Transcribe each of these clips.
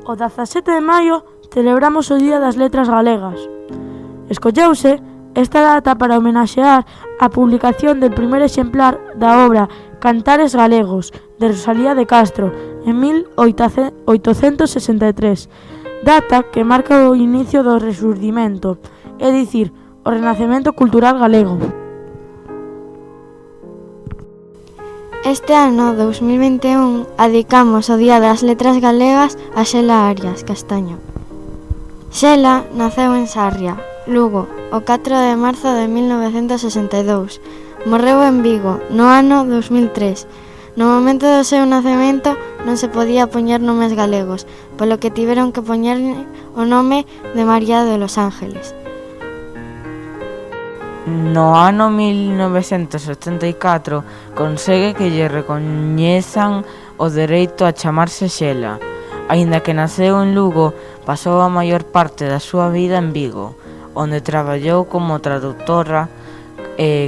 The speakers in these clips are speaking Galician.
O 17 de maio celebramos o Día das Letras Galegas. Escolleuse esta data para homenaxear a publicación del primeiro exemplar da obra Cantares Galegos, de Rosalía de Castro, en 1863, data que marca o inicio do Rexurdimento, é dicir, o renacemento cultural galego. Este ano, 2021, adicamos o Día das Letras Galegas a Xela Arias Castaño. Xela naceu en Sarria, Lugo, o 4 de marzo de 1962. Morreu en Vigo, no ano 2003. No momento do seu nacemento non se podía poñer nomes galegos, polo que tiveron que poñer o nome de María de los Ángeles. No ano 1984 consegue que lle recoñezan o dereito a chamarse Xela. Aínda que naceu en Lugo, pasou a maior parte da súa vida en Vigo, onde traballou como traductora,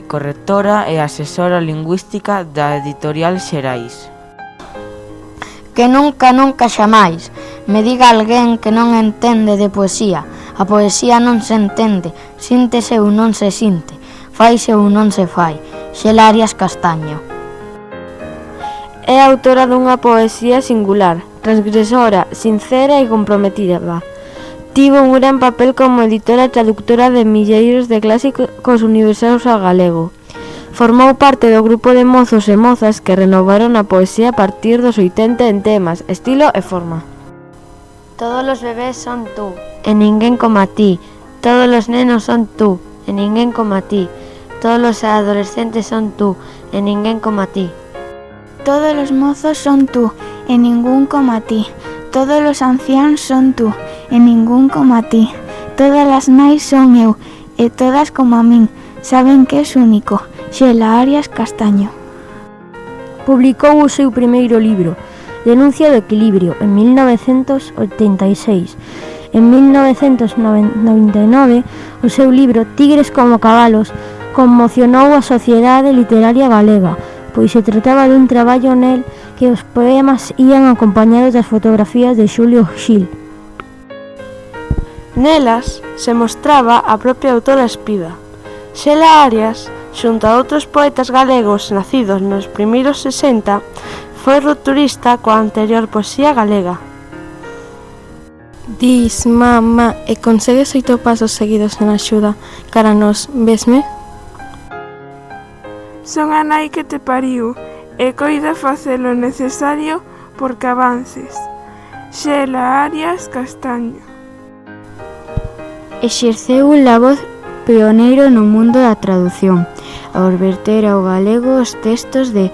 correctora e asesora lingüística da editorial Xerais. Que nunca xamais me diga alguén que non entende de poesía. A poesía non se entende, síntese ou non se sinte, faise ou non se fai. Xela Arias Castaño. É autora dunha poesía singular, transgresora, sincera e comprometida. Tivo un gran papel como editora e traductora de milleiros de clásicos universados ao galego. Formou parte do grupo de mozos e mozas que renovaron a poesía a partir dos 80 en temas, estilo e forma. Todos os bebés son tú, e ninguén como a ti. Todos os nenos son tú, e ninguén como a ti. Todos os adolescentes son tú, e ninguén como a ti. Todos os mozos son tú, e ningún como a ti. Todos os anciáns son tú, e ningún como a ti. Todas as nais son eu, e todas como a min. Saben que és único. Xela Arias Castaño. Publicou o seu primeiro libro, Denuncia do Equilibrio, en 1986. En 1999, o seu libro Tigres como cabalos conmocionou a sociedade literaria galega, pois se trataba dun traballo nel que os poemas ían acompañados das fotografías de Xulio Xil. Nelas se mostraba a propia autora espida. Xela Arias, xunto a outros poetas galegos nacidos nos primeiros 60, foi rupturista coa anterior poesía galega. Dis, mamá, e consegues 8 pasos seguidos en axuda cara nos, vesme? Son a nai que te pariu e coida facer o necesario porque avances. Xela Arias Castaño. Exerceu un labor pioneiro no mundo da tradución, ao verter ao galego os textos de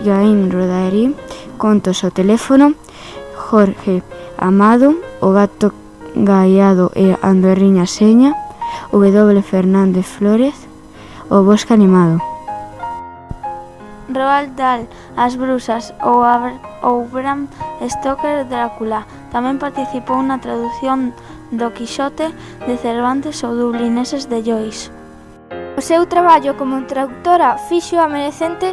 Joaquín Rodari, Contos ao teléfono, Jorge Amado, O gato gaiado e Andorriña seña, W. Fernández Flórez, O bosque animado. Roald Dahl, As brusas ou Bram Stoker, Drácula. Tamén participou na tradución do Quixote de Cervantes ou Dublineses de Joyce. O seu traballo como traductora fíxoa merecente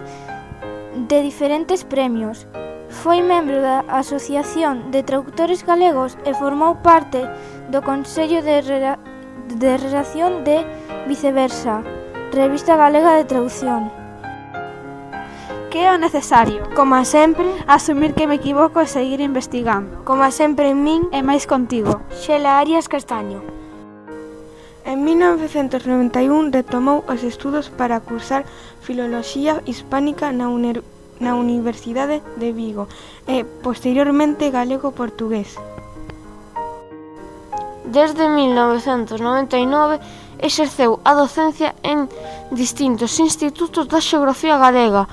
de diferentes premios. Foi membro da Asociación de Traductores Galegos e formou parte do Consello de Redacción de Viceversa, Revista Galega de Traducción. Que é o necesario? Como sempre, Asumir que me equivoco e seguir investigando. como sempre en min, E máis contigo. Xela Arias Castaño. En 1991 retomou os estudos para cursar Filoloxía Hispánica na Universidade de Vigo e, posteriormente, Galego-Portugués. Desde 1999 exerceu a docencia en distintos institutos da xeografía galega.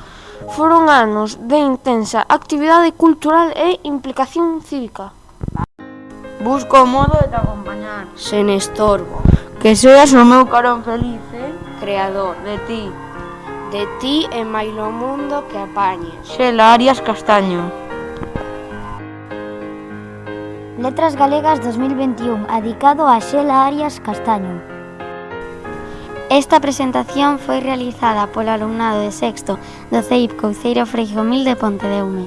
Foron anos de intensa actividade cultural e implicación cívica. Busco o modo de te acompañar, Sen estorbo, que seas o meu carón feliz, creador, de ti. de ti e mailo mundo que apañes. Xela Arias Castaño. Letras Galegas 2021, adicado a Xela Arias Castaño. Esta presentación foi realizada polo alumnado de sexto do CEIP Couceiro Freijomil de Pontedeume.